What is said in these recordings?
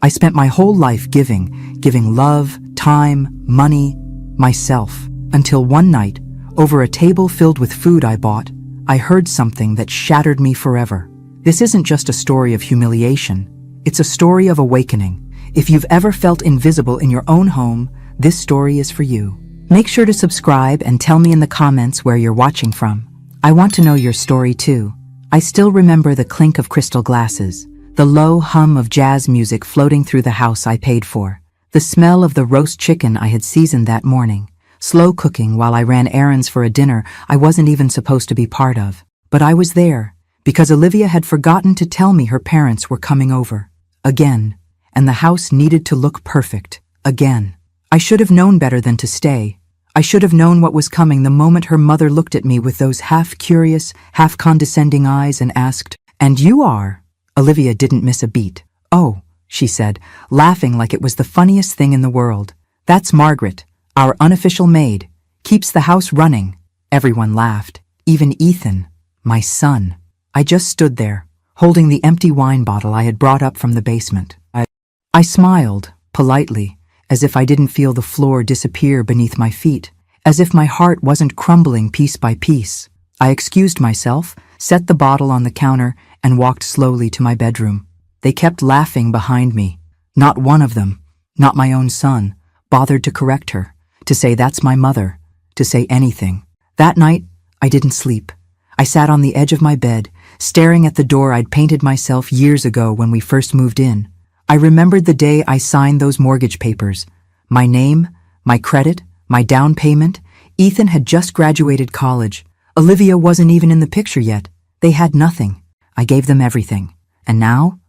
I spent my whole life giving love, time, money, myself, until one night, over a table filled with food I bought, I heard something that shattered me forever. This isn't just a story of humiliation, it's a story of awakening. If you've ever felt invisible in your own home, this story is for you. Make sure to subscribe and tell me in the comments where you're watching from. I want to know your story too. I still remember the clink of crystal glasses, the low hum of jazz music floating through the house I paid for, the smell of the roast chicken I had seasoned that morning, slow cooking while I ran errands for a dinner I wasn't even supposed to be part of. But I was there, because Olivia had forgotten to tell me her parents were coming over. Again. And the house needed to look perfect. Again. I should have known better than to stay. I should have known what was coming the moment her mother looked at me with those half-curious, half-condescending eyes and asked, "And you are?" Olivia didn't miss a beat. "Oh," she said, laughing like it was the funniest thing in the world. "That's Margaret, our unofficial maid. Keeps the house running." Everyone laughed, even Ethan, my son. I just stood there, holding the empty wine bottle I had brought up from the basement. I smiled, politely, as if I didn't feel the floor disappear beneath my feet, as if my heart wasn't crumbling piece by piece. I excused myself, set the bottle on the counter, and walked slowly to my bedroom. They kept laughing behind me. Not one of them, not my own son, bothered to correct her, to say that's my mother, to say anything. That night, I didn't sleep. I sat on the edge of my bed, staring at the door I'd painted myself years ago when we first moved in. I remembered the day I signed those mortgage papers. My name, my credit, my down payment. Ethan had just graduated college. Olivia wasn't even in the picture yet. They had nothing. I gave them everything. And now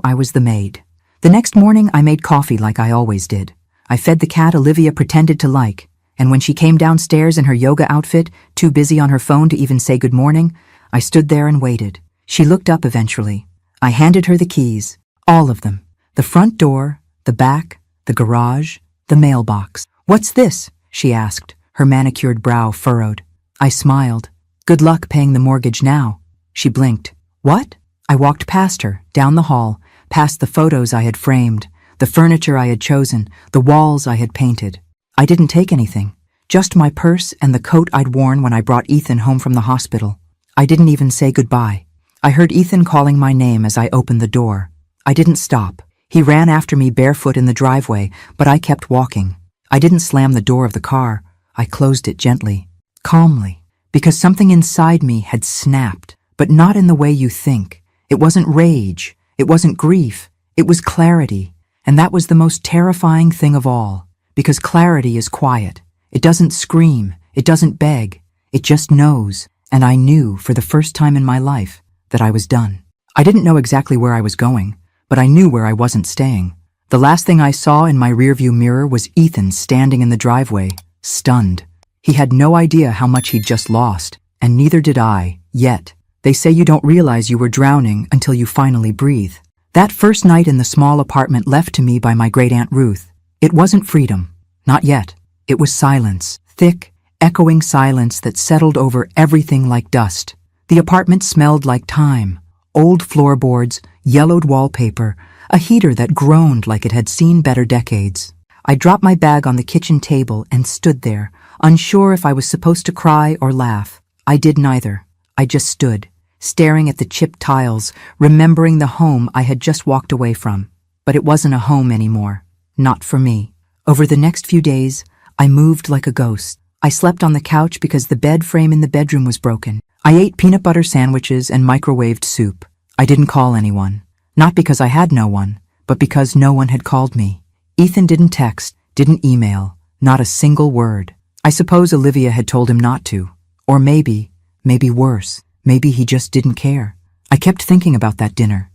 I was the maid. The next morning I made coffee like I always did. I fed the cat Olivia pretended to like. And when she came downstairs in her yoga outfit, too busy on her phone to even say good morning, I stood there and waited. She looked up eventually. I handed her the keys. All of them. The front door, the back, the garage, the mailbox. "What's this?" she asked, her manicured brow furrowed. I smiled. "Good luck paying the mortgage now." She blinked. "What?" I walked past her, down the hall, past the photos I had framed, the furniture I had chosen, the walls I had painted. I didn't take anything, just my purse and the coat I'd worn when I brought Ethan home from the hospital. I didn't even say goodbye. I heard Ethan calling my name as I opened the door. I didn't stop. He ran after me barefoot in the driveway, but I kept walking. I didn't slam the door of the car. I closed it gently, calmly, because something inside me had snapped, but not in the way you think. It wasn't rage. It wasn't grief. It was clarity, and that was the most terrifying thing of all, because clarity is quiet. It doesn't scream. It doesn't beg. It just knows, and I knew for the first time in my life that I was done. I didn't know exactly where I was going, but I knew where I wasn't staying. The last thing I saw in my rearview mirror was Ethan standing in the driveway, stunned. He had no idea how much he'd just lost, and neither did I, yet. They say you don't realize you were drowning until you finally breathe. That first night in the small apartment left to me by my great-aunt Ruth, it wasn't freedom. Not yet. It was silence, thick, echoing silence that settled over everything like dust. The apartment smelled like time. Old floorboards, yellowed wallpaper, a heater that groaned like it had seen better decades. I dropped my bag on the kitchen table and stood there, unsure if I was supposed to cry or laugh. I did neither. I just stood, staring at the chipped tiles, remembering the home I had just walked away from. But it wasn't a home anymore. Not for me. Over the next few days, I moved like a ghost. I slept on the couch because the bed frame in the bedroom was broken. I ate peanut butter sandwiches and microwaved soup. I didn't call anyone. Not because I had no one, but because no one had called me. Ethan didn't text, didn't email, not a single word. I suppose Olivia had told him not to. Or maybe worse, maybe he just didn't care. I kept thinking about that dinner,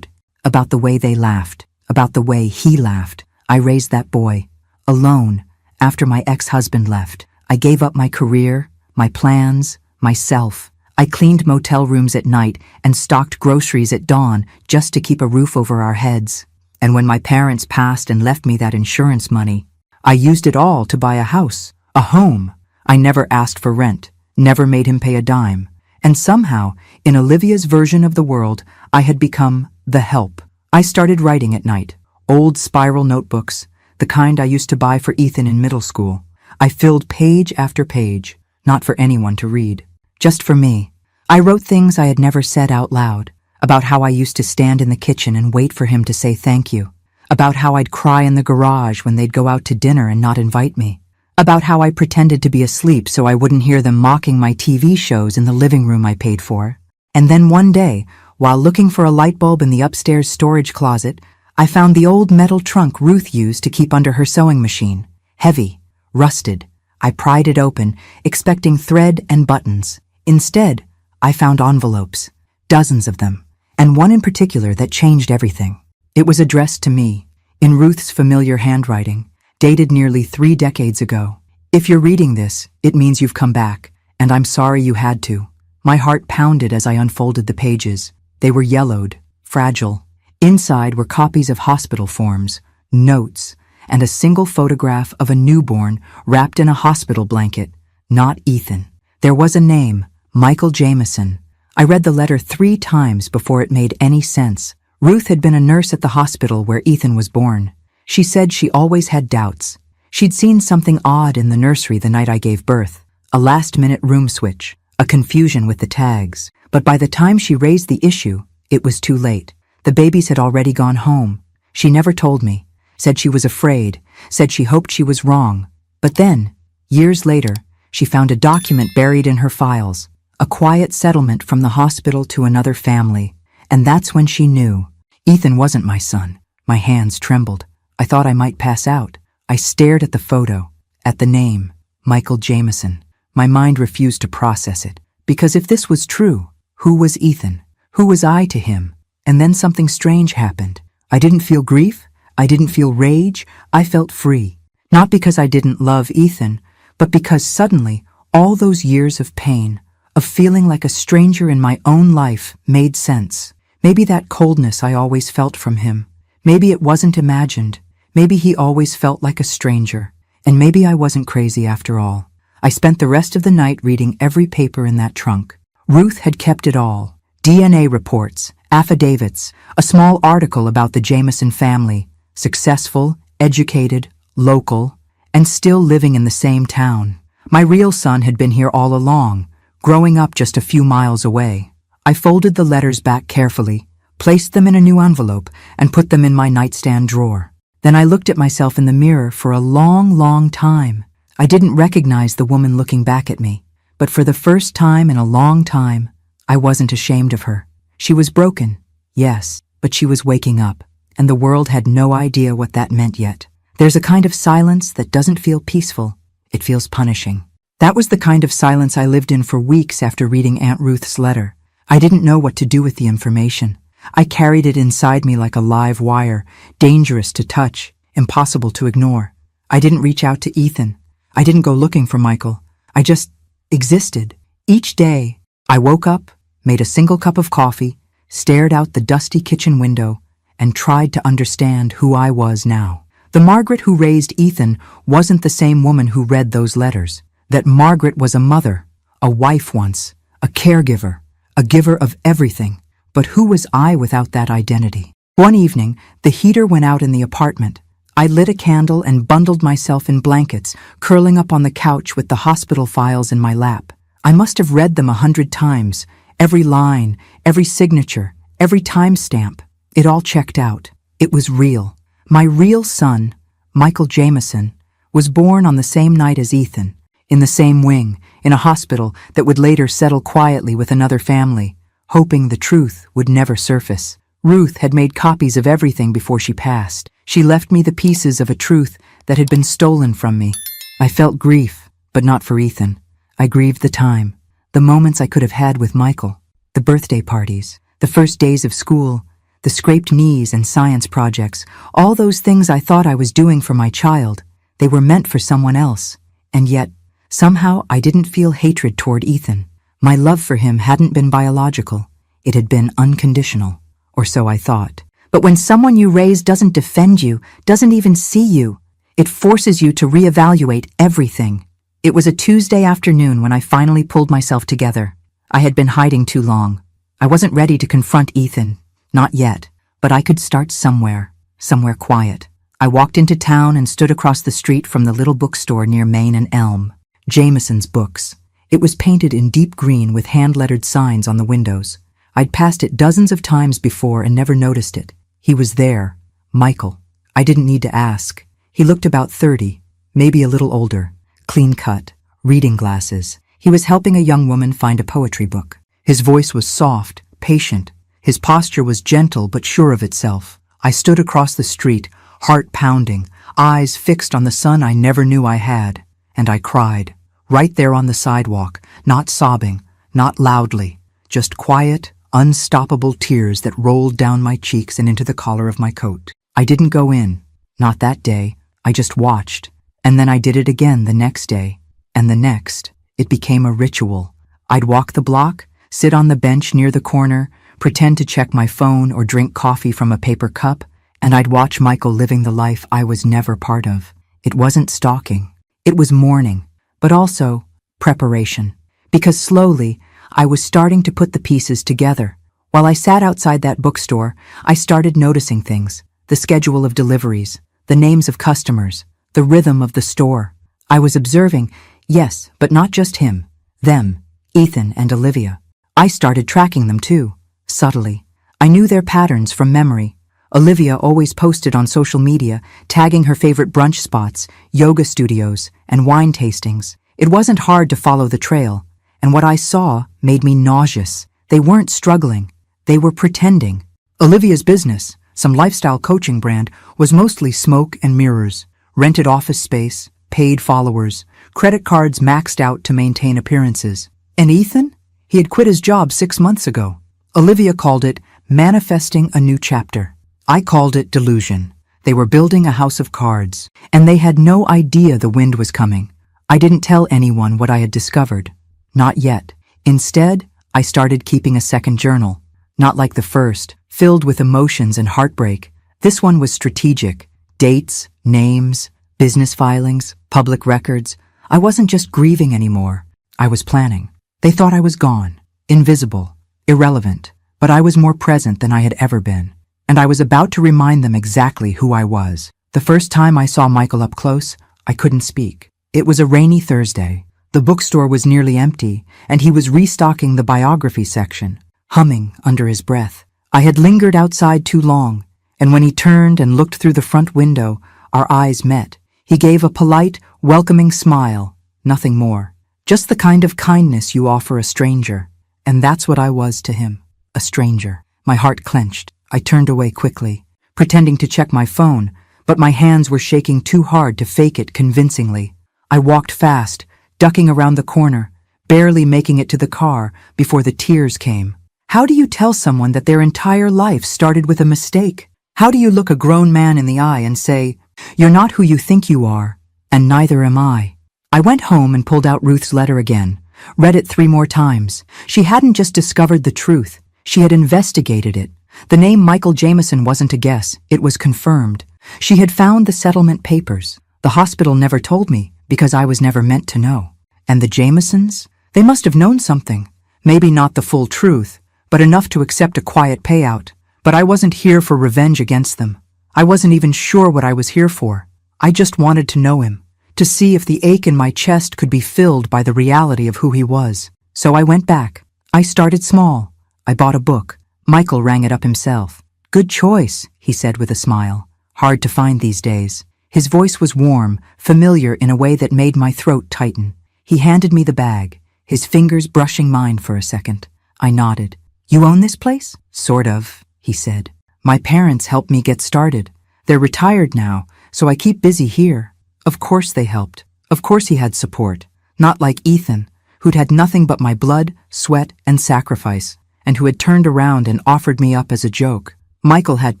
about the way they laughed, about the way he laughed. I raised that boy, alone, after my ex-husband left. I gave up my career, my plans, myself. I cleaned motel rooms at night and stocked groceries at dawn just to keep a roof over our heads. And when my parents passed and left me that insurance money, I used it all to buy a house, a home. I never asked for rent, never made him pay a dime. And somehow, in Olivia's version of the world, I had become the help. I started writing at night, Old spiral notebooks, the kind I used to buy for Ethan in middle school. I filled page after page, not for anyone to read, just for me. I wrote things I had never said out loud, about how I used to stand in the kitchen and wait for him to say thank you, about how I'd cry in the garage when they'd go out to dinner and not invite me, about how I pretended to be asleep so I wouldn't hear them mocking my TV shows in the living room I paid for. And then one day, while looking for a light bulb in the upstairs storage closet, I found the old metal trunk Ruth used to keep under her sewing machine. Heavy, rusted. I pried it open, expecting thread and buttons. Instead, I found envelopes, dozens of them, and one in particular that changed everything. It was addressed to me, in Ruth's familiar handwriting, dated nearly 3 decades ago. If you're reading this, it means you've come back, and I'm sorry you had to. My heart pounded as I unfolded the pages. They were yellowed, fragile. Inside were copies of hospital forms, notes, and a single photograph of a newborn wrapped in a hospital blanket, not Ethan. There was a name, Michael Jameson. I read the letter 3 times before it made any sense. Ruth had been a nurse at the hospital where Ethan was born. She said she always had doubts. She'd seen something odd in the nursery the night I gave birth, a last-minute room switch, a confusion with the tags. But by the time she raised the issue, it was too late. The babies had already gone home. She never told me, said she was afraid, said she hoped she was wrong. But then, years later, she found a document buried in her files, a quiet settlement from the hospital to another family. And that's when she knew. Ethan wasn't my son. My hands trembled. I thought I might pass out. I stared at the photo, at the name, Michael Jameson. My mind refused to process it. Because if this was true, who was Ethan? Who was I to him? And then something strange happened. I didn't feel grief. I didn't feel rage. I felt free. Not because I didn't love Ethan, but because suddenly all those years of pain, of feeling like a stranger in my own life, made sense. Maybe that coldness I always felt from him. Maybe it wasn't imagined. Maybe he always felt like a stranger. And maybe I wasn't crazy after all. I spent the rest of the night reading every paper in that trunk. Ruth had kept it all. DNA reports, affidavits, a small article about the Jameson family, successful, educated, local, and still living in the same town. My real son had been here all along, growing up just a few miles away. I folded the letters back carefully, placed them in a new envelope, and put them in my nightstand drawer. Then I looked at myself in the mirror for a long, long time. I didn't recognize the woman looking back at me, but for the first time in a long time, I wasn't ashamed of her. She was broken, yes, but she was waking up, and the world had no idea what that meant yet. There's a kind of silence that doesn't feel peaceful. It feels punishing. That was the kind of silence I lived in for weeks after reading Aunt Ruth's letter. I didn't know what to do with the information. I carried it inside me like a live wire, dangerous to touch, impossible to ignore. I didn't reach out to Ethan. I didn't go looking for Michael. I just existed. Each day, I woke up, made a single cup of coffee, stared out the dusty kitchen window, and tried to understand who I was now. The Margaret who raised Ethan wasn't the same woman who read those letters. That Margaret was a mother, a wife once, a caregiver, a giver of everything. But who was I without that identity? One evening, the heater went out in the apartment. I lit a candle and bundled myself in blankets, curling up on the couch with the hospital files in my lap. I must have read them 100 times, every line, every signature, every timestamp. It all checked out. It was real. My real son, Michael Jameson, was born on the same night as Ethan, in the same wing, in a hospital that would later settle quietly with another family, hoping the truth would never surface. Ruth had made copies of everything before she passed. She left me the pieces of a truth that had been stolen from me. I felt grief, but not for Ethan. I grieved the time, the moments I could have had with Michael, the birthday parties, the first days of school, the scraped knees and science projects, all those things I thought I was doing for my child. They were meant for someone else, and yet, somehow I didn't feel hatred toward Ethan. My love for him hadn't been biological. It had been unconditional, or so I thought. But when someone you raise doesn't defend you, doesn't even see you, it forces you to reevaluate everything. It was a Tuesday afternoon when I finally pulled myself together. I had been hiding too long. I wasn't ready to confront Ethan. Not yet, but I could start somewhere. somewhere quiet. I walked into town and stood across the street from the little bookstore near Main and Elm. Jameson's Books. It was painted in deep green with hand-lettered signs on the windows. I'd passed it dozens of times before and never noticed it. He was there. Michael. I didn't need to ask. He looked about 30, maybe a little older. Clean-cut, reading glasses. He was helping a young woman find a poetry book. His voice was soft, patient. His posture was gentle but sure of itself. I stood across the street, heart pounding, eyes fixed on the son I never knew I had, and I cried. Right there on the sidewalk, not sobbing, not loudly, just quiet, unstoppable tears that rolled down my cheeks and into the collar of my coat. I didn't go in, not that day. I just watched. And then I did it again the next day, and the next. It became a ritual. I'd walk the block, sit on the bench near the corner, pretend to check my phone or drink coffee from a paper cup, and I'd watch Michael living the life I was never part of. It wasn't stalking. It was mourning, but also preparation. Because slowly, I was starting to put the pieces together. While I sat outside that bookstore, I started noticing things. The schedule of deliveries, the names of customers, the rhythm of the store. I was observing, yes, but not just him. Them, Ethan and Olivia. I started tracking them too, subtly. I knew their patterns from memory. Olivia always posted on social media, tagging her favorite brunch spots, yoga studios, and wine tastings. It wasn't hard to follow the trail, and what I saw made me nauseous. They weren't struggling. They were pretending. Olivia's business, some lifestyle coaching brand, was mostly smoke and mirrors, rented office space, paid followers, credit cards maxed out to maintain appearances. And Ethan? He had quit his job 6 months ago. Olivia called it manifesting a new chapter. I called it delusion. They were building a house of cards, and they had no idea the wind was coming. I didn't tell anyone what I had discovered. Not yet. Instead, I started keeping a second journal. Not like the first, filled with emotions and heartbreak. This one was strategic. Dates, names, business filings, public records. I wasn't just grieving anymore. I was planning. They thought I was gone, invisible, irrelevant, but I was more present than I had ever been. And I was about to remind them exactly who I was. The first time I saw Michael up close, I couldn't speak. It was a rainy Thursday. The bookstore was nearly empty, and he was restocking the biography section, humming under his breath. I had lingered outside too long, and when he turned and looked through the front window, our eyes met. He gave a polite, welcoming smile, nothing more. Just the kind of kindness you offer a stranger. And that's what I was to him, a stranger. My heart clenched. I turned away quickly, pretending to check my phone, but my hands were shaking too hard to fake it convincingly. I walked fast, ducking around the corner, barely making it to the car before the tears came. How do you tell someone that their entire life started with a mistake? How do you look a grown man in the eye and say, "You're not who you think you are, and neither am I"? I went home and pulled out Ruth's letter again, read it 3 more times. She hadn't just discovered the truth, she had investigated it. The name Michael Jameson wasn't a guess, it was confirmed. She had found the settlement papers. The hospital never told me, because I was never meant to know. And the Jamesons? They must have known something. Maybe not the full truth, but enough to accept a quiet payout. But I wasn't here for revenge against them. I wasn't even sure what I was here for. I just wanted to know him, to see if the ache in my chest could be filled by the reality of who he was. So I went back. I started small. I bought a book. Michael rang it up himself. "Good choice," he said with a smile. Hard to find these days. His voice was warm, familiar in a way that made my throat tighten. He handed me the bag, his fingers brushing mine for a second. I nodded. "You own this place?" "Sort of," he said. "My parents helped me get started. They're retired now, so I keep busy here." Of course they helped. Of course he had support. Not like Ethan, who'd had nothing but my blood, sweat, and sacrifice, and who had turned around and offered me up as a joke. Michael had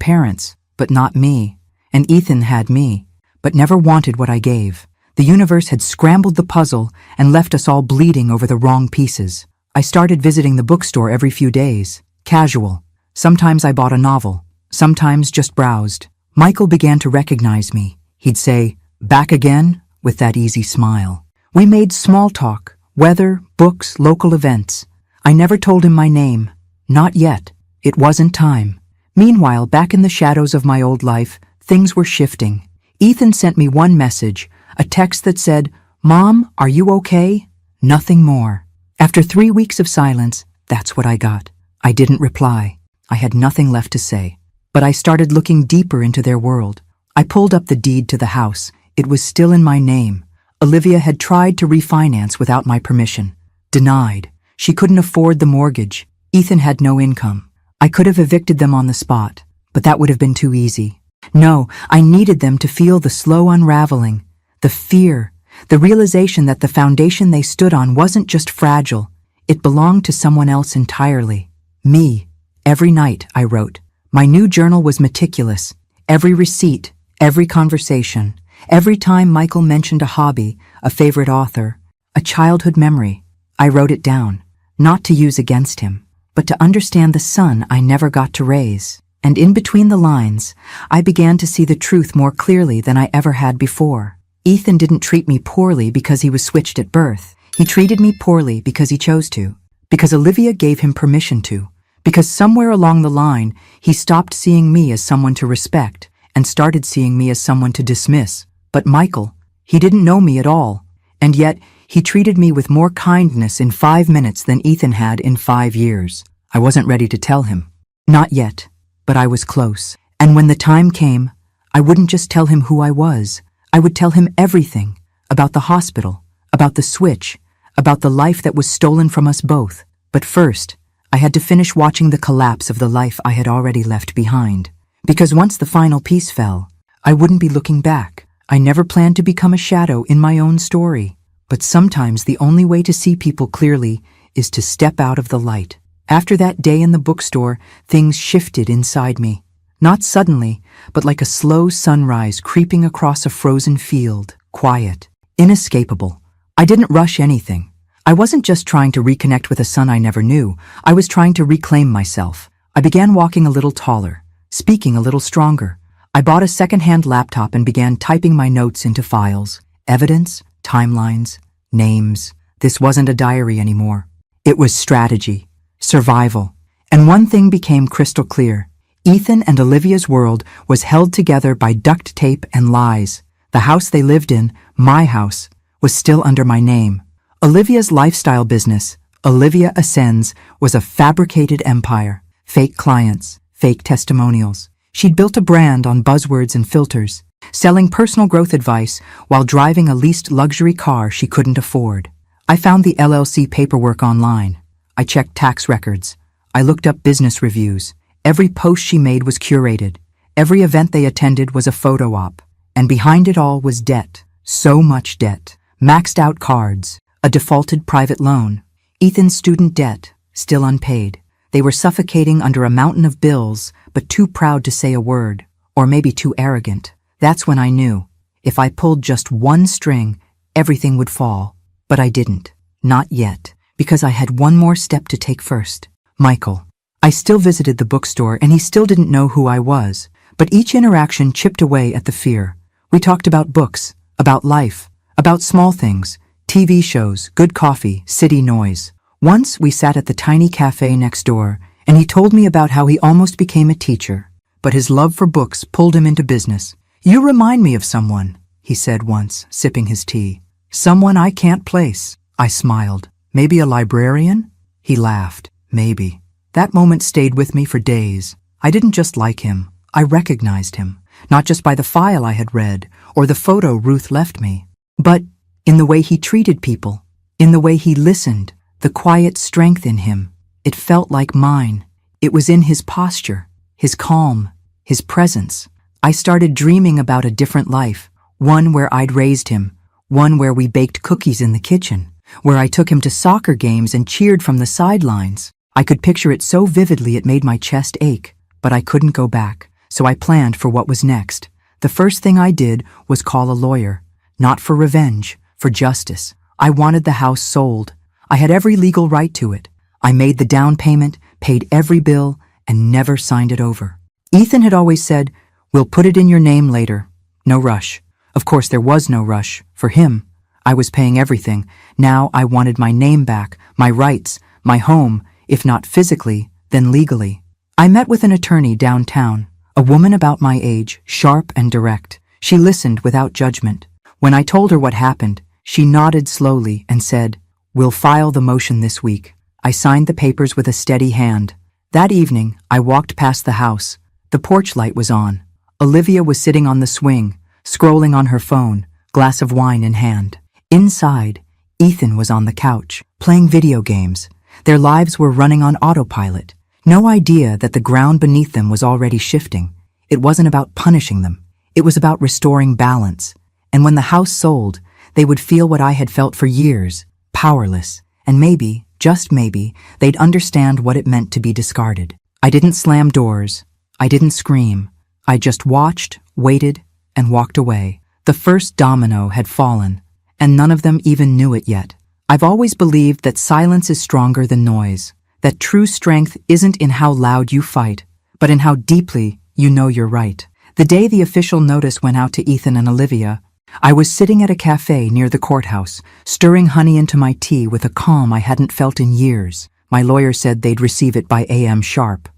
parents, but not me. And Ethan had me, but never wanted what I gave. The universe had scrambled the puzzle and left us all bleeding over the wrong pieces. I started visiting the bookstore every few days, casual. Sometimes I bought a novel, sometimes just browsed. Michael began to recognize me. He'd say, "Back again?" with that easy smile. We made small talk, weather, books, local events. I never told him my name. Not yet. It wasn't time. Meanwhile, back in the shadows of my old life, Things were shifting. Ethan sent me one message, a text that said, "Mom, are you okay?" Nothing more. After 3 weeks of silence, that's what I got. I didn't reply. I had nothing left to say. But I started looking deeper into their world. I pulled up the deed to the house. It was still in my name. Olivia had tried to refinance without my permission. Denied. She couldn't afford the mortgage. Ethan had no income. I could have evicted them on the spot, but that would have been too easy. No, I needed them to feel the slow unraveling, the fear, the realization that the foundation they stood on wasn't just fragile, it belonged to someone else entirely. Me. Every night, I wrote. My new journal was meticulous. Every receipt, every conversation, every time Michael mentioned a hobby, a favorite author, a childhood memory, I wrote it down, not to use against him, but to understand the son I never got to raise. And in between the lines, I began to see the truth more clearly than I ever had before. Ethan didn't treat me poorly because he was switched at birth. He treated me poorly because he chose to, because Olivia gave him permission to, because somewhere along the line, he stopped seeing me as someone to respect and started seeing me as someone to dismiss. But Michael, he didn't know me at all, and yet he treated me with more kindness in 5 minutes than Ethan had in 5 years. I wasn't ready to tell him. Not yet, but I was close. And when the time came, I wouldn't just tell him who I was. I would tell him everything, about the hospital, about the switch, about the life that was stolen from us both. But first, I had to finish watching the collapse of the life I had already left behind. Because once the final piece fell, I wouldn't be looking back. I never planned to become a shadow in my own story. But sometimes the only way to see people clearly is to step out of the light. After that day in the bookstore, things shifted inside me. Not suddenly, but like a slow sunrise creeping across a frozen field. Quiet. Inescapable. I didn't rush anything. I wasn't just trying to reconnect with a son I never knew. I was trying to reclaim myself. I began walking a little taller, speaking a little stronger. I bought a second-hand laptop and began typing my notes into files. Evidence, timelines, names. This wasn't a diary anymore. It was strategy, survival. And one thing became crystal clear. Ethan and Olivia's world was held together by duct tape and lies. The house they lived in, my house, was still under my name. Olivia's lifestyle business, Olivia Ascends, was a fabricated empire. Fake clients, fake testimonials. She'd built a brand on buzzwords and filters, selling personal growth advice while driving a leased luxury car she couldn't afford. I found the LLC paperwork online. I checked tax records. I looked up business reviews. Every post she made was curated. Every event they attended was a photo op. And behind it all was debt. So much debt. Maxed out cards. A defaulted private loan. Ethan's student debt, still unpaid. They were suffocating under a mountain of bills, but too proud to say a word. Or maybe too arrogant. That's when I knew. If I pulled just one string, everything would fall. But I didn't. Not yet. Because I had one more step to take first. Michael. I still visited the bookstore and he still didn't know who I was. But each interaction chipped away at the fear. We talked about books, about life, about small things, TV shows, good coffee, city noise. Once we sat at the tiny cafe next door and he told me about how he almost became a teacher. But his love for books pulled him into business. "You remind me of someone," he said once, sipping his tea. "Someone I can't place." I smiled. "Maybe a librarian?" He laughed. "Maybe." That moment stayed with me for days. I didn't just like him. I recognized him. Not just by the file I had read or the photo Ruth left me, but in the way he treated people, in the way he listened, the quiet strength in him. It felt like mine. It was in his posture, his calm, his presence. I started dreaming about a different life, one where I'd raised him, one where we baked cookies in the kitchen, where I took him to soccer games and cheered from the sidelines. I could picture it so vividly it made my chest ache, but I couldn't go back, so I planned for what was next. The first thing I did was call a lawyer, not for revenge, for justice. I wanted the house sold. I had every legal right to it. I made the down payment, paid every bill, and never signed it over. Ethan had always said, "We'll put it in your name later. No rush." Of course, there was no rush. For him, I was paying everything. Now I wanted my name back, my rights, my home, if not physically, then legally. I met with an attorney downtown, A woman about my age, sharp and direct. She listened without judgment. When I told her what happened, she nodded slowly and said, "We'll file the motion this week." I signed the papers with a steady hand. That evening, I walked past the house. The porch light was on. Olivia was sitting on the swing, scrolling on her phone, glass of wine in hand. Inside, Ethan was on the couch, playing video games. Their lives were running on autopilot. No idea that the ground beneath them was already shifting. It wasn't about punishing them. It was about restoring balance. And when the house sold, they would feel what I had felt for years, powerless. And maybe, just maybe, they'd understand what it meant to be discarded. I didn't slam doors. I didn't scream. I just watched, waited, and walked away. The first domino had fallen, and none of them even knew it yet. I've always believed that silence is stronger than noise, that true strength isn't in how loud you fight, but in how deeply you know you're right. The day the official notice went out to Ethan and Olivia, I was sitting at a cafe near the courthouse, stirring honey into my tea with a calm I hadn't felt in years. My lawyer said they'd receive it by AM sharp.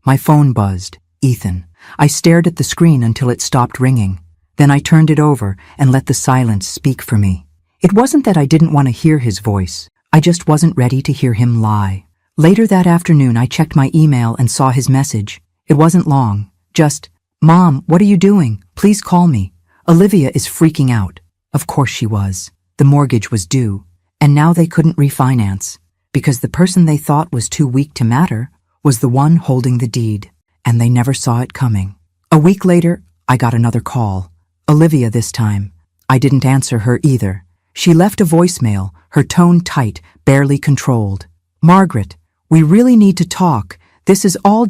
My phone buzzed. Ethan. I stared at the screen until it stopped ringing. Then I turned it over and let the silence speak for me. It wasn't that I didn't want to hear his voice. I just wasn't ready to hear him lie. Later that afternoon, I checked my email and saw his message. It wasn't long. Just, "Mom, what are you doing? Please call me. Olivia is freaking out." Of course she was. The mortgage was due, and now they couldn't refinance, because the person they thought was too weak to matter was the one holding the deed, and they never saw it coming. A week later, I got another call. Olivia this time. I didn't answer her either. She left a voicemail, her tone tight, barely controlled. "Margaret, we really need to talk. This is all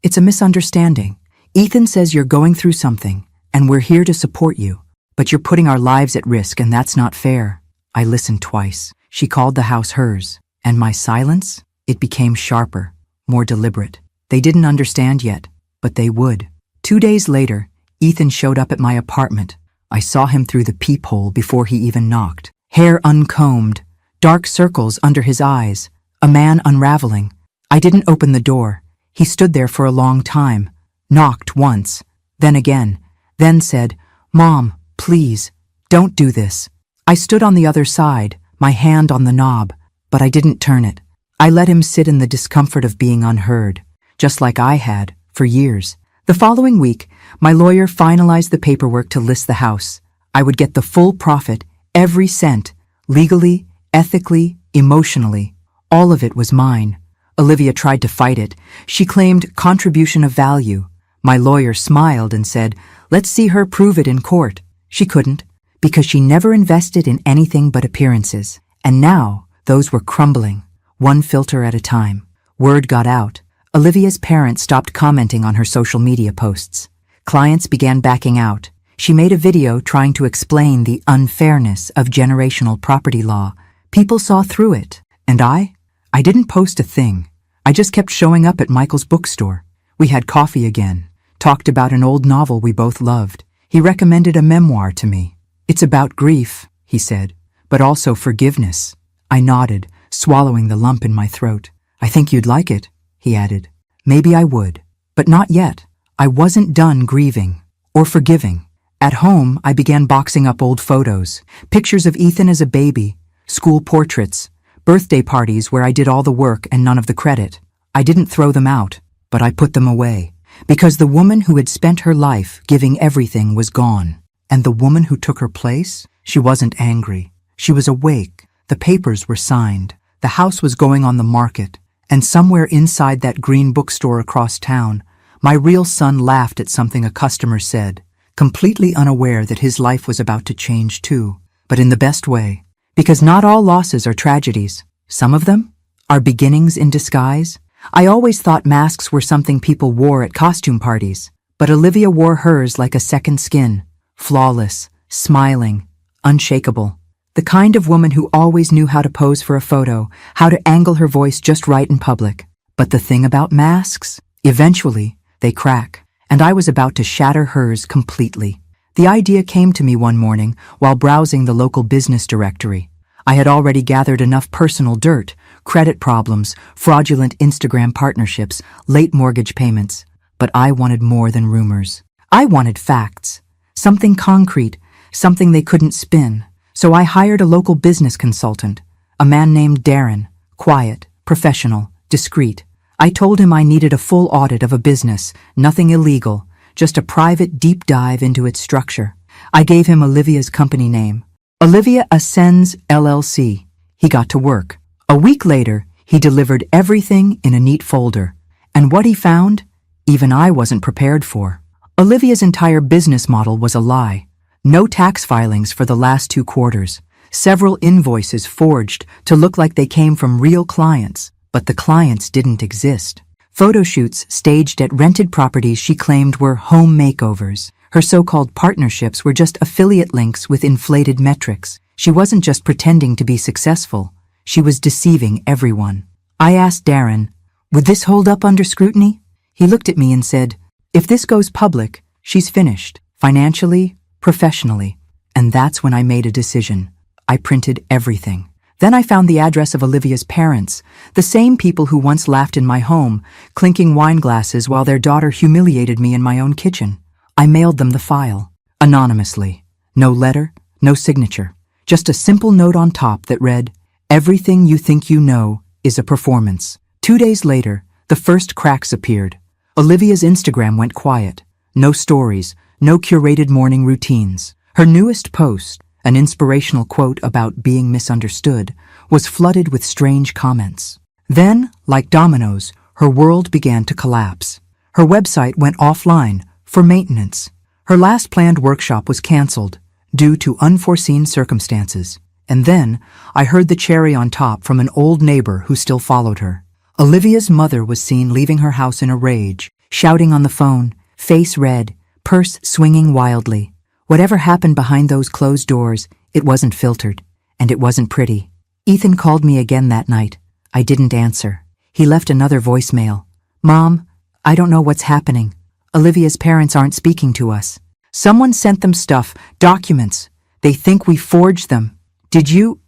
it's a misunderstanding. Ethan says you're going through something, and we're here to support you. But you're putting our lives at risk, and that's not fair." I listened twice. She called the house hers, and my silence, it became sharper, more deliberate. They didn't understand yet, but they would. 2 days later, Ethan showed up at my apartment. I saw him through the peephole before he even knocked. Hair uncombed, dark circles under his eyes, a man unraveling. I didn't open the door. He stood there for a long time, knocked once, then again, then said, "Mom, please, don't do this." I stood on the other side, my hand on the knob, but I didn't turn it. I let him sit in the discomfort of being unheard, just like I had for years. The following week, my lawyer finalized the paperwork to list the house. I would get the full profit, every cent, legally, ethically, emotionally. All of it was mine. Olivia tried to fight it. She claimed contribution of value. My lawyer smiled and said, "Let's see her prove it in court." She couldn't, because she never invested in anything but appearances. And now, those were crumbling, one filter at a time. Word got out. Olivia's parents stopped commenting on her social media posts. Clients began backing out. She made a video trying to explain the unfairness of generational property law. People saw through it. And I didn't post a thing. I just kept showing up at Michael's bookstore. We had coffee again, talked about an old novel we both loved. He recommended a memoir to me. "It's about grief," he said, "but also forgiveness." I nodded, swallowing the lump in my throat. "I think you'd like it," he added. Maybe I would, but not yet. I wasn't done grieving or forgiving. At home, I began boxing up old photos, pictures of Ethan as a baby, school portraits, birthday parties where I did all the work and none of the credit. I didn't throw them out, but I put them away, because the woman who had spent her life giving everything was gone. And the woman who took her place, she wasn't angry. She was awake. The papers were signed. The house was going on the market. And somewhere inside that green bookstore across town, my real son laughed at something a customer said, completely unaware that his life was about to change too, but in the best way. Because not all losses are tragedies. Some of them are beginnings in disguise. I always thought masks were something people wore at costume parties, but Olivia wore hers like a second skin, flawless, smiling, unshakable. The kind of woman who always knew how to pose for a photo, how to angle her voice just right in public. But the thing about masks, eventually, they crack, and I was about to shatter hers completely. The idea came to me one morning while browsing the local business directory. I had already gathered enough personal dirt, credit problems, fraudulent Instagram partnerships, late mortgage payments. But I wanted more than rumors. I wanted facts. Something concrete, something they couldn't spin. So I hired a local business consultant, a man named Darren, quiet, professional, discreet. I told him I needed a full audit of a business, nothing illegal, just a private deep dive into its structure. I gave him Olivia's company name, Olivia Ascends LLC. He got to work. A week later, he delivered everything in a neat folder. And what he found, even I wasn't prepared for. Olivia's entire business model was a lie. No tax filings for the last 2 quarters. Several invoices forged to look like they came from real clients, but the clients didn't exist. Photo shoots staged at rented properties she claimed were home makeovers. Her so-called partnerships were just affiliate links with inflated metrics. She wasn't just pretending to be successful. She was deceiving everyone. I asked Darren, "Would this hold up under scrutiny?" He looked at me and said, "If this goes public, she's finished, financially, professionally." And that's when I made a decision. I printed everything. Then I found the address of Olivia's parents, the same people who once laughed in my home, clinking wine glasses while their daughter humiliated me in my own kitchen. I mailed them the file, anonymously. No letter, no signature. Just a simple note on top that read, "Everything you think you know is a performance." 2 days later, the first cracks appeared. Olivia's Instagram went quiet. No stories, no curated morning routines. Her newest post, an inspirational quote about being misunderstood, was flooded with strange comments. Then, like dominoes, her world began to collapse. Her website went offline for maintenance. Her last planned workshop was canceled due to unforeseen circumstances. And then, I heard the cherry on top from an old neighbor who still followed her. Olivia's mother was seen leaving her house in a rage, shouting on the phone, face red, purse swinging wildly. Whatever happened behind those closed doors, it wasn't filtered, and it wasn't pretty. Ethan called me again that night. I didn't answer. He left another voicemail. "Mom, I don't know what's happening. Olivia's parents aren't speaking to us. Someone sent them stuff, documents. They think we forged them. Did you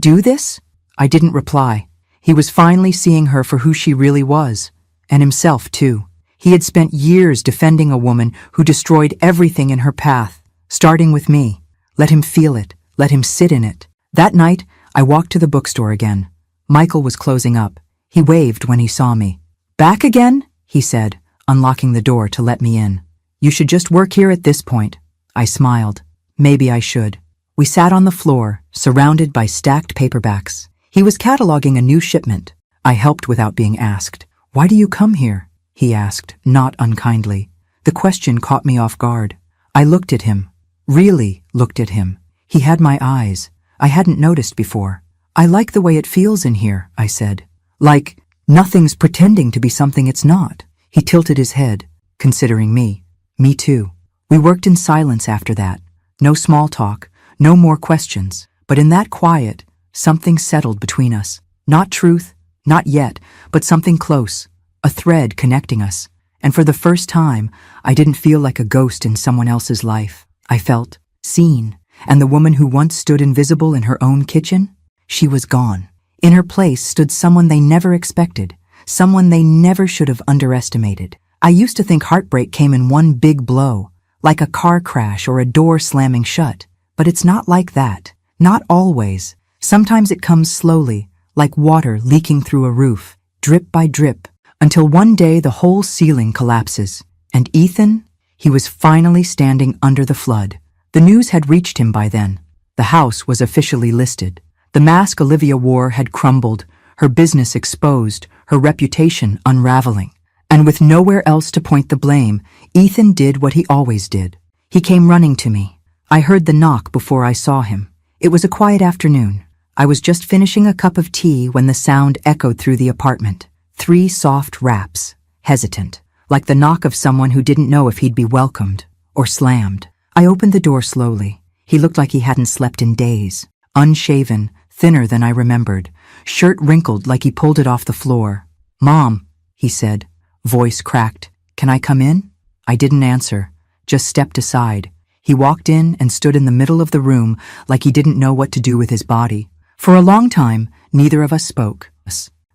do this?" I didn't reply. He was finally seeing her for who she really was, and himself too. He had spent years defending a woman who destroyed everything in her path, starting with me. Let him feel it, let him sit in it. That night, I walked to the bookstore again. Michael was closing up. He waved when he saw me. "Back again?" he said, unlocking the door to let me in. "You should just work here at this point." I smiled. Maybe I should. We sat on the floor, surrounded by stacked paperbacks. He was cataloging a new shipment. I helped without being asked. "Why do you come here?" he asked, not unkindly. The question caught me off guard. I looked at him. Really looked at him. He had my eyes. I hadn't noticed before. "I like the way it feels in here," I said. "Like, nothing's pretending to be something it's not." He tilted his head, considering me. Me too. We worked in silence after that. No small talk, no more questions. But in that quiet, something settled between us. Not truth, not yet, but something close. A thread connecting us. And for the first time, I didn't feel like a ghost in someone else's life. I felt seen. And the woman who once stood invisible in her own kitchen? She was gone. In her place stood someone they never expected. Someone they never should have underestimated. I used to think heartbreak came in one big blow, like a car crash or a door slamming shut. But it's not like that. Not always. Sometimes it comes slowly, like water leaking through a roof, drip by drip, until one day the whole ceiling collapses. And Ethan? He was finally standing under the flood. The news had reached him by then. The house was officially listed. The mask Olivia wore had crumbled, her business exposed, her reputation unraveling. And with nowhere else to point the blame, Ethan did what he always did. He came running to me. I heard the knock before I saw him. It was a quiet afternoon. I was just finishing a cup of tea when the sound echoed through the apartment. 3 soft raps, hesitant, like the knock of someone who didn't know if he'd be welcomed or slammed. I opened the door slowly. He looked like he hadn't slept in days. Unshaven, thinner than I remembered, shirt wrinkled like he pulled it off the floor. "Mom," he said, voice cracked. "Can I come in?" I didn't answer, just stepped aside. He walked in and stood in the middle of the room like he didn't know what to do with his body. For a long time, neither of us spoke.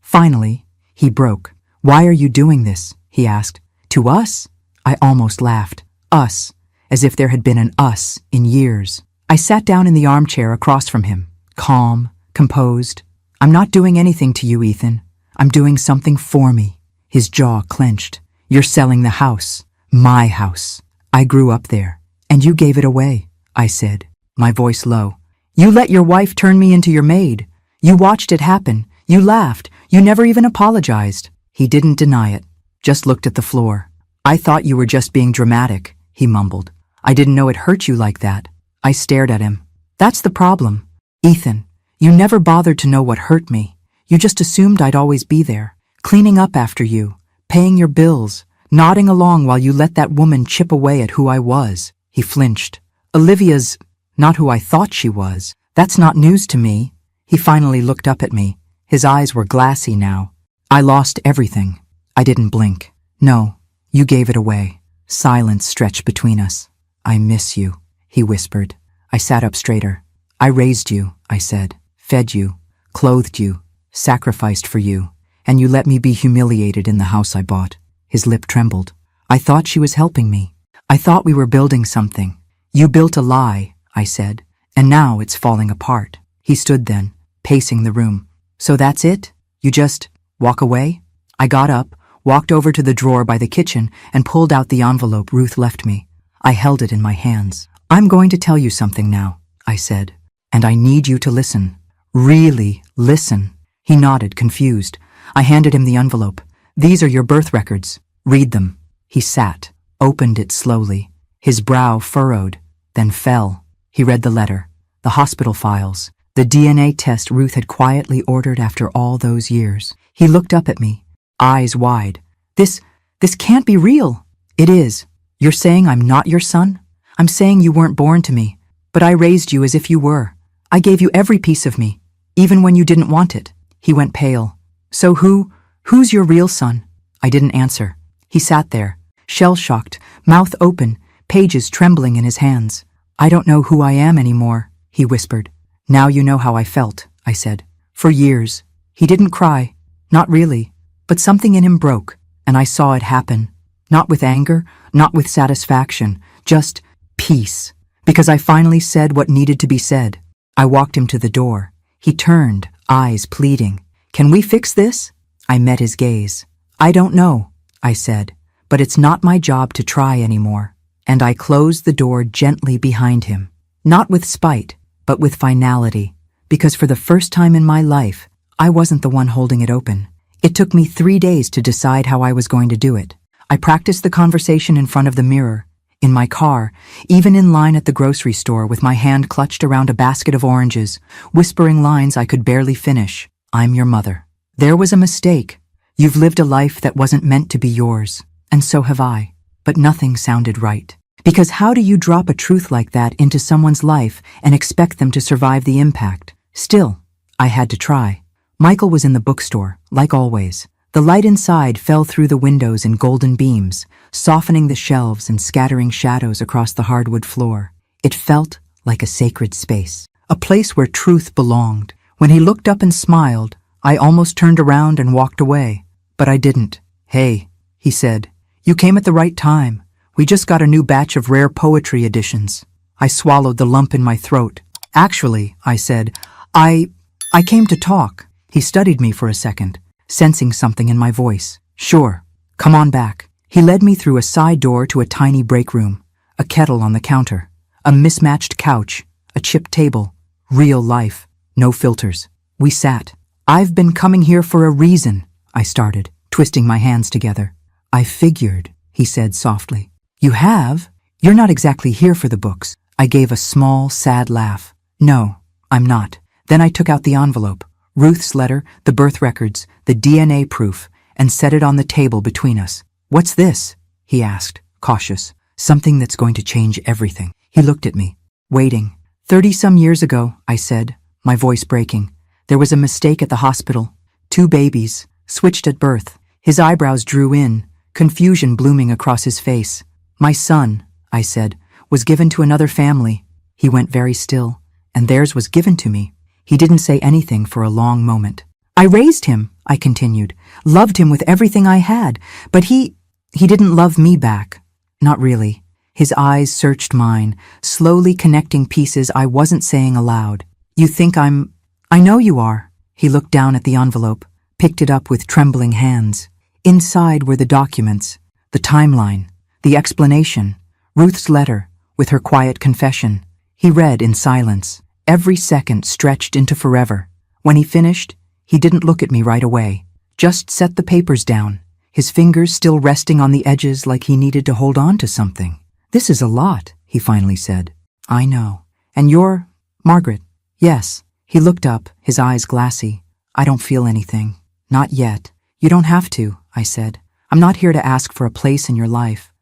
Finally, he broke. "Why are you doing this?" he asked. To us? I almost laughed. Us. As if there had been an us in years. I sat down in the armchair across from him, calm, composed. I'm not doing anything to you, Ethan. I'm doing something for me. His jaw clenched. You're selling the house. My house. I grew up there. And you gave it away, I said, my voice low. You let your wife turn me into your maid. You watched it happen. You laughed. You never even apologized. He didn't deny it, just looked at the floor. I thought you were just being dramatic, he mumbled. I didn't know it hurt you like that. I stared at him. That's the problem. Ethan, you never bothered to know what hurt me. You just assumed I'd always be there, cleaning up after you, paying your bills, nodding along while you let that woman chip away at who I was. He flinched. Olivia's not who I thought she was. That's not news to me. He finally looked up at me. His eyes were glassy now. I lost everything. I didn't blink. No, you gave it away. Silence stretched between us. I miss you, he whispered. I sat up straighter. I raised you, I said, fed you, clothed you, sacrificed for you, and you let me be humiliated in the house I bought. His lip trembled. I thought she was helping me. I thought we were building something. You built a lie, I said, and now it's falling apart. He stood then, pacing the room. So that's it? You just walk away? I got up, walked over to the drawer by the kitchen, and pulled out the envelope Ruth left me. I held it in my hands. I'm going to tell you something now, I said, and I need you to listen. Really listen. He nodded, confused. I handed him the envelope. These are your birth records. Read them. He sat, opened it slowly. His brow furrowed, then fell. He read the letter, the hospital files, the DNA test Ruth had quietly ordered after all those years. He looked up at me, eyes wide. This can't be real. It is. You're saying I'm not your son? I'm saying you weren't born to me, but I raised you as if you were. I gave you every piece of me, even when you didn't want it. He went pale. So who's your real son? I didn't answer. He sat there, shell-shocked, mouth open, pages trembling in his hands. I don't know who I am anymore, he whispered. Now you know how I felt, I said. For years. He didn't cry. Not really. But something in him broke, and I saw it happen. Not with anger, not with satisfaction, just peace. Because I finally said what needed to be said. I walked him to the door. He turned, eyes pleading. Can we fix this? I met his gaze. I don't know, I said, but it's not my job to try anymore. And I closed the door gently behind him. Not with spite, but with finality. Because for the first time in my life, I wasn't the one holding it open. It took me 3 days to decide how I was going to do it. I practiced the conversation in front of the mirror, in my car, even in line at the grocery store with my hand clutched around a basket of oranges, whispering lines I could barely finish. I'm your mother. There was a mistake. You've lived a life that wasn't meant to be yours, and so have I. But nothing sounded right. Because how do you drop a truth like that into someone's life and expect them to survive the impact? Still, I had to try. Michael was in the bookstore, like always. The light inside fell through the windows in golden beams, softening the shelves and scattering shadows across the hardwood floor. It felt like a sacred space, a place where truth belonged. When he looked up and smiled, I almost turned around and walked away. But I didn't. Hey, he said, you came at the right time. We just got a new batch of rare poetry editions. I swallowed the lump in my throat. Actually, I said, I came to talk. He studied me for a second, sensing something in my voice. Sure, come on back. He led me through a side door to a tiny break room, a kettle on the counter, a mismatched couch, a chipped table, real life, no filters. We sat. I've been coming here for a reason, I started, twisting my hands together. I figured, he said softly. You have? You're not exactly here for the books. I gave a small, sad laugh. No, I'm not. Then I took out the envelope, Ruth's letter, the birth records, the DNA proof, and set it on the table between us. What's this? He asked, cautious. Something that's going to change everything. He looked at me, waiting. 30-some years ago, I said, my voice breaking. There was a mistake at the hospital. 2 babies, switched at birth. His eyebrows drew in, confusion blooming across his face. My son, I said, was given to another family. He went very still, and theirs was given to me. He didn't say anything for a long moment. I raised him, I continued, loved him with everything I had, but he He didn't love me back. Not really. His eyes searched mine, slowly connecting pieces I wasn't saying aloud. You think I know you are. He looked down at the envelope, picked it up with trembling hands. Inside were the documents, the timeline, the explanation, Ruth's letter, with her quiet confession. He read in silence. Every second stretched into forever. When he finished, he didn't look at me right away. Just set the papers down, his fingers still resting on the edges like he needed to hold on to something. This is a lot, he finally said. I know. And you're Margaret? Yes. He looked up, his eyes glassy. I don't feel anything. Not yet. You don't have to, I said. I'm not here to ask for a place in your life.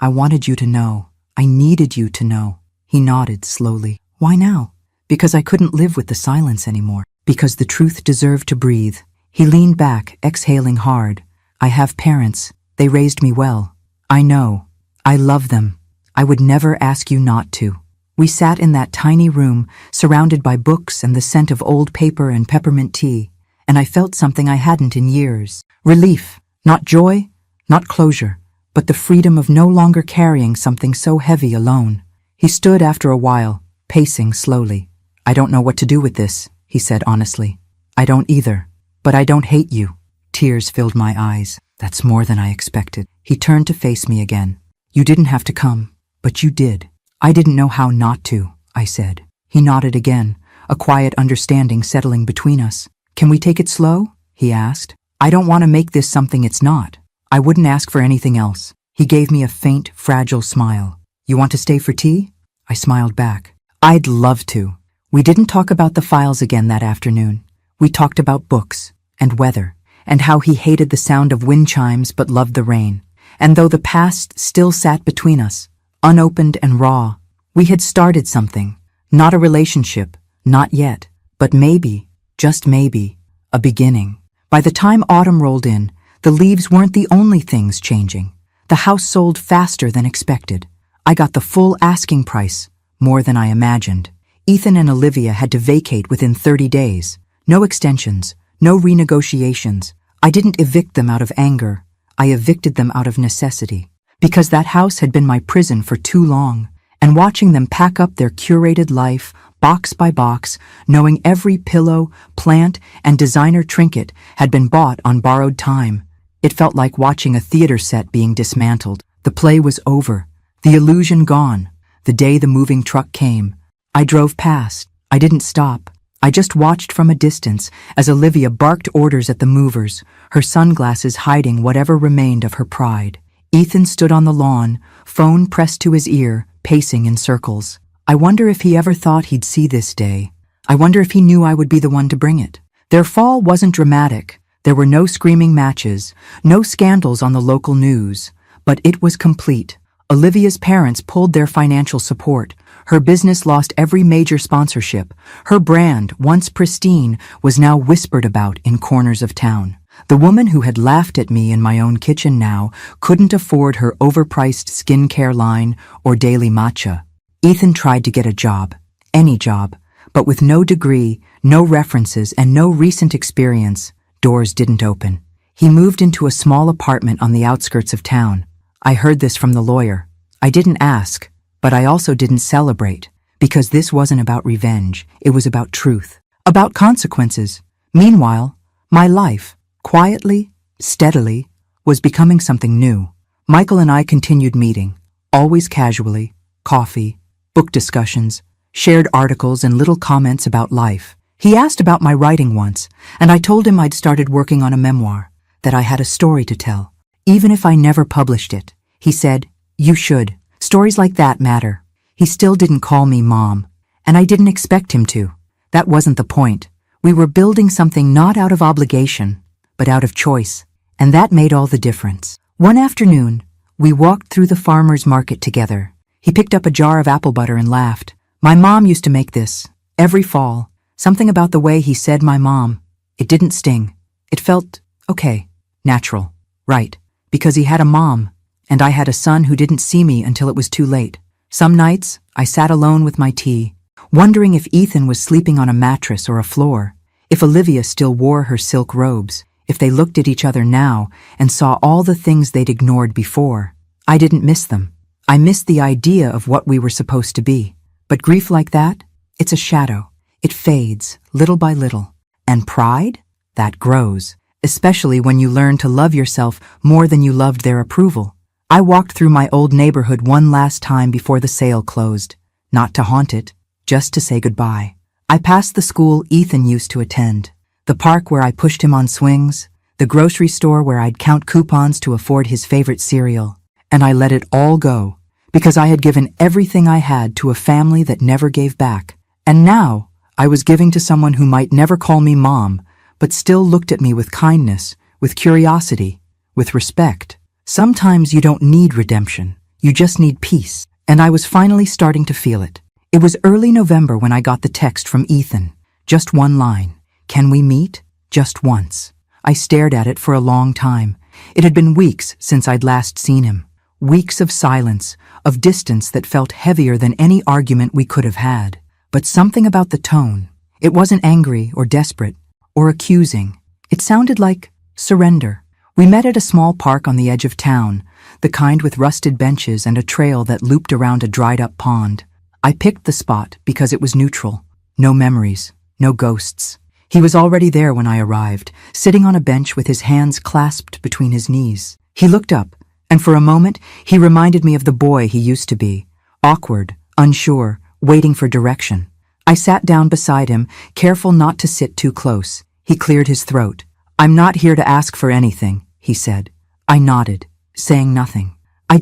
I wanted you to know. I needed you to know. He nodded slowly. Why now? Because I couldn't live with the silence anymore. Because the truth deserved to breathe. He leaned back, exhaling hard. I have parents. They raised me well. I know. I love them. I would never ask you not to. We sat in that tiny room, surrounded by books and the scent of old paper and peppermint tea, and I felt something I hadn't in years. Relief. Not joy, not closure, but the freedom of no longer carrying something so heavy alone. He stood after a while, pacing slowly. I don't know what to do with this, he said honestly. I don't either. But I don't hate you. Tears filled my eyes. That's more than I expected. He turned to face me again. You didn't have to come, but you did. I didn't know how not to, I said. He nodded again, a quiet understanding settling between us. Can we take it slow? He asked. I don't want to make this something it's not. I wouldn't ask for anything else. He gave me a faint, fragile smile. You want to stay for tea? I smiled back. I'd love to. We didn't talk about the files again that afternoon. We talked about books and weather and how he hated the sound of wind chimes but loved the rain. And though the past still sat between us, unopened and raw, we had started something. Not a relationship, not yet, but maybe, just maybe, a beginning. By the time autumn rolled in, the leaves weren't the only things changing. The house sold faster than expected. I got the full asking price, more than I imagined. Ethan and Olivia had to vacate within 30 days. No extensions, no renegotiations. I didn't evict them out of anger. I evicted them out of necessity. Because that house had been my prison for too long, and watching them pack up their curated life, box by box, knowing every pillow, plant, and designer trinket had been bought on borrowed time, it felt like watching a theater set being dismantled. The play was over, the illusion gone. The day the moving truck came, I drove past. I didn't stop. I just watched from a distance as Olivia barked orders at the movers, her sunglasses hiding whatever remained of her pride. Ethan stood on the lawn, phone pressed to his ear, pacing in circles. I wonder if he ever thought he'd see this day. I wonder if he knew I would be the one to bring it. Their fall wasn't dramatic. There were no screaming matches, no scandals on the local news, but it was complete. Olivia's parents pulled their financial support. Her business lost every major sponsorship. Her brand, once pristine, was now whispered about in corners of town. The woman who had laughed at me in my own kitchen now couldn't afford her overpriced skincare line or daily matcha. Ethan tried to get a job, any job, but with no degree, no references, and no recent experience, doors didn't open. He moved into a small apartment on the outskirts of town. I heard this from the lawyer. I didn't ask, but I also didn't celebrate, because this wasn't about revenge. It was about truth, about consequences. Meanwhile, my life, quietly, steadily, was becoming something new. Michael and I continued meeting, always casually, coffee, book discussions, shared articles and little comments about life. He asked about my writing once, and I told him I'd started working on a memoir, that I had a story to tell, even if I never published it. He said, "You should. Stories like that matter." He still didn't call me Mom, and I didn't expect him to. That wasn't the point. We were building something not out of obligation, but out of choice, and that made all the difference. One afternoon, we walked through the farmer's market together. He picked up a jar of apple butter and laughed. My mom used to make this, every fall. Something about the way he said my mom. It didn't sting. It felt, okay, natural, right, because he had a mom, and I had a son who didn't see me until it was too late. Some nights, I sat alone with my tea, wondering if Ethan was sleeping on a mattress or a floor, if Olivia still wore her silk robes, If they looked at each other now and saw all the things they'd ignored before. I didn't miss them. I missed the idea of what we were supposed to be. But grief like that, it's a shadow. It fades, little by little. And pride? That grows, especially when you learn to love yourself more than you loved their approval. I walked through my old neighborhood one last time before the sale closed. Not to haunt it, just to say goodbye. I passed the school Ethan used to attend, the park where I pushed him on swings, the grocery store where I'd count coupons to afford his favorite cereal, and I let it all go, because I had given everything I had to a family that never gave back. And now, I was giving to someone who might never call me mom, but still looked at me with kindness, with curiosity, with respect. Sometimes you don't need redemption, you just need peace. And I was finally starting to feel it. It was early November when I got the text from Ethan. Just one line. Can we meet? Just once. I stared at it for a long time. It had been weeks since I'd last seen him. Weeks of silence, of distance that felt heavier than any argument we could have had. But something about the tone. It wasn't angry or desperate or accusing. It sounded like surrender. We met at a small park on the edge of town, the kind with rusted benches and a trail that looped around a dried-up pond. I picked the spot because it was neutral. No memories, no ghosts. He was already there when I arrived, sitting on a bench with his hands clasped between his knees. He looked up, and for a moment, he reminded me of the boy he used to be. Awkward, unsure, waiting for direction. I sat down beside him, careful not to sit too close. He cleared his throat. "I'm not here to ask for anything," he said. I nodded, saying nothing. I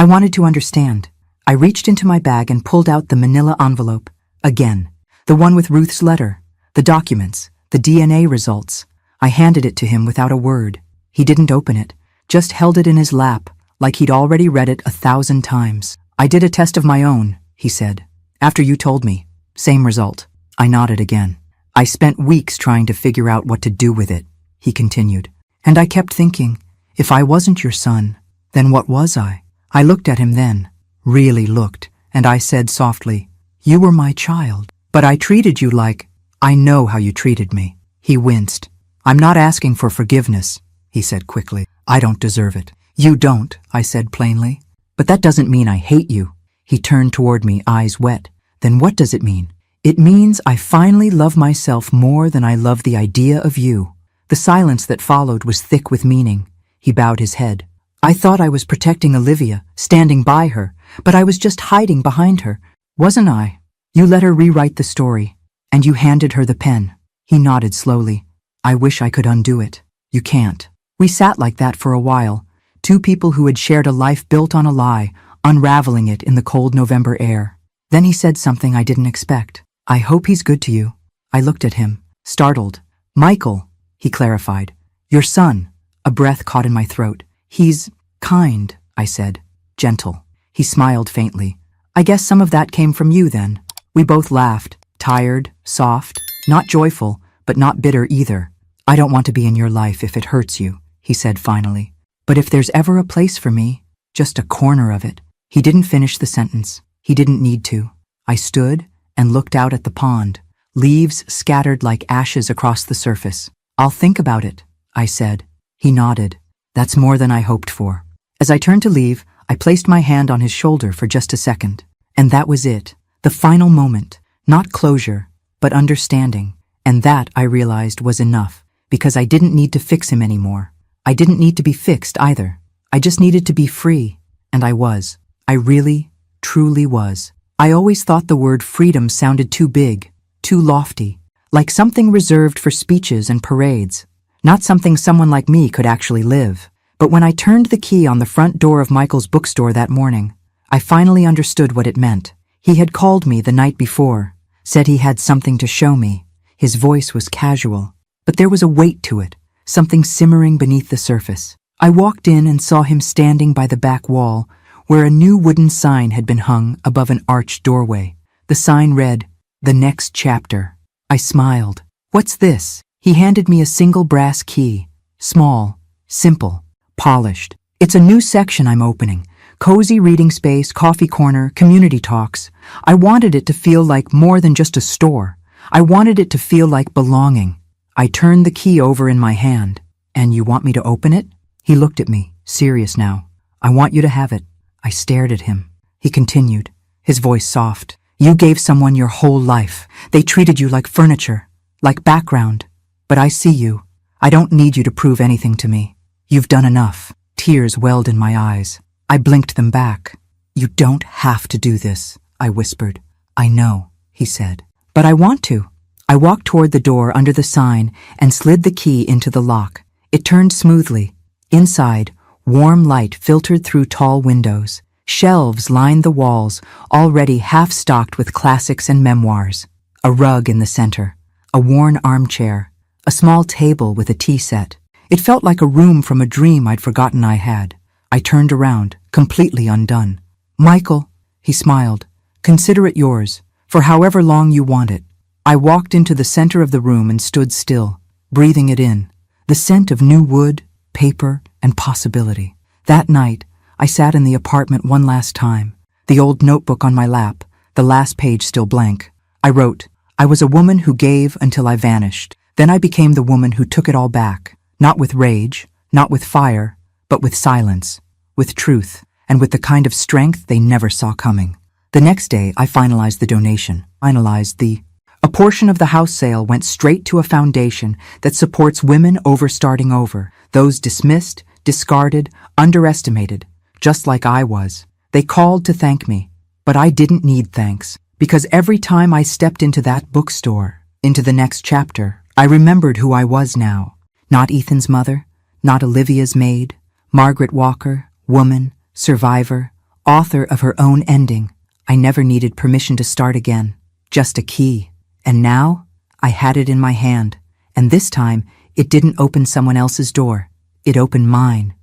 wanted to understand. I reached into my bag and pulled out the manila envelope. Again. The one with Ruth's letter, the documents, the DNA results. I handed it to him without a word. He didn't open it, just held it in his lap, like he'd already read it 1,000 times. "I did a test of my own," he said. "After you told me. Same result." I nodded again. "I spent weeks trying to figure out what to do with it," he continued. "And I kept thinking, if I wasn't your son, then what was I?" I looked at him then, really looked, and I said softly, "You were my child, but I treated you like, I know how you treated me." He winced. "I'm not asking for forgiveness," he said quickly. "I don't deserve it." "You don't," I said plainly. "But that doesn't mean I hate you." He turned toward me, eyes wet. "Then what does it mean?" "It means I finally love myself more than I love the idea of you." The silence that followed was thick with meaning. He bowed his head. "I thought I was protecting Olivia, standing by her, but I was just hiding behind her, wasn't I? You let her rewrite the story, and you handed her the pen." He nodded slowly. "I wish I could undo it. You can't." We sat like that for a while, two people who had shared a life built on a lie, unraveling it in the cold November air. Then he said something I didn't expect. "I hope he's good to you." I looked at him, startled. "Michael," he clarified. "Your son." A breath caught in my throat. "He's kind," I said. "Gentle." He smiled faintly. "I guess some of that came from you then." We both laughed, tired, soft, not joyful, but not bitter either. "I don't want to be in your life if it hurts you," he said finally. "But if there's ever a place for me, just a corner of it." He didn't finish the sentence. He didn't need to. I stood and looked out at the pond, leaves scattered like ashes across the surface. "I'll think about it," I said. He nodded. "That's more than I hoped for." As I turned to leave, I placed my hand on his shoulder for just a second. And that was it. The final moment. Not closure, but understanding. And that, I realized, was enough, because I didn't need to fix him anymore. I didn't need to be fixed either. I just needed to be free. And I was. I really, truly was. I always thought the word freedom sounded too big, too lofty, like something reserved for speeches and parades, not something someone like me could actually live. But when I turned the key on the front door of Michael's bookstore that morning, I finally understood what it meant. He had called me the night before, said he had something to show me. His voice was casual, but there was a weight to it, something simmering beneath the surface. I walked in and saw him standing by the back wall, where a new wooden sign had been hung above an arched doorway. The sign read, "The Next Chapter." I smiled. "What's this?" He handed me a single brass key. Small, simple, polished. "It's a new section I'm opening. Cozy reading space, coffee corner, community talks. I wanted it to feel like more than just a store. I wanted it to feel like belonging. I turned the key over in my hand. And you want me to open it? He looked at me, serious now. I want you to have it. I stared at him. He continued, his voice soft. You gave someone your whole life. They treated you like furniture, like background. But I see you. I don't need you to prove anything to me. You've done enough. Tears welled in my eyes. I blinked them back. You don't have to do this, I whispered. I know, he said. But I want to. I walked toward the door under the sign and slid the key into the lock. It turned smoothly. Inside, warm light filtered through tall windows. Shelves lined the walls, already half-stocked with classics and memoirs. A rug in the center, a worn armchair, a small table with a tea set. It felt like a room from a dream I'd forgotten I had. I turned around, completely undone. Michael, he smiled, consider it yours, for however long you want it. I walked into the center of the room and stood still, breathing it in, the scent of new wood, paper, and possibility. That night, I sat in the apartment one last time, the old notebook on my lap, the last page still blank. I wrote, I was a woman who gave until I vanished. Then I became the woman who took it all back, not with rage, not with fire, but with silence, with truth, and with the kind of strength they never saw coming. The next day, I finalized the donation, A portion of the house sale went straight to a foundation that supports women starting over, those dismissed, discarded, underestimated, just like I was. They called to thank me, but I didn't need thanks, because every time I stepped into that bookstore, into the next chapter, I remembered who I was now. Not Ethan's mother, not Olivia's maid, Margaret Walker, woman, survivor, author of her own ending. I never needed permission to start again, just a key. And now, I had it in my hand, and this time, it didn't open someone else's door. It opened mine.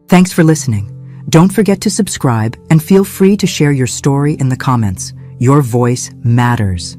Thanks for listening. Don't forget to subscribe and feel free to share your story in the comments. Your voice matters.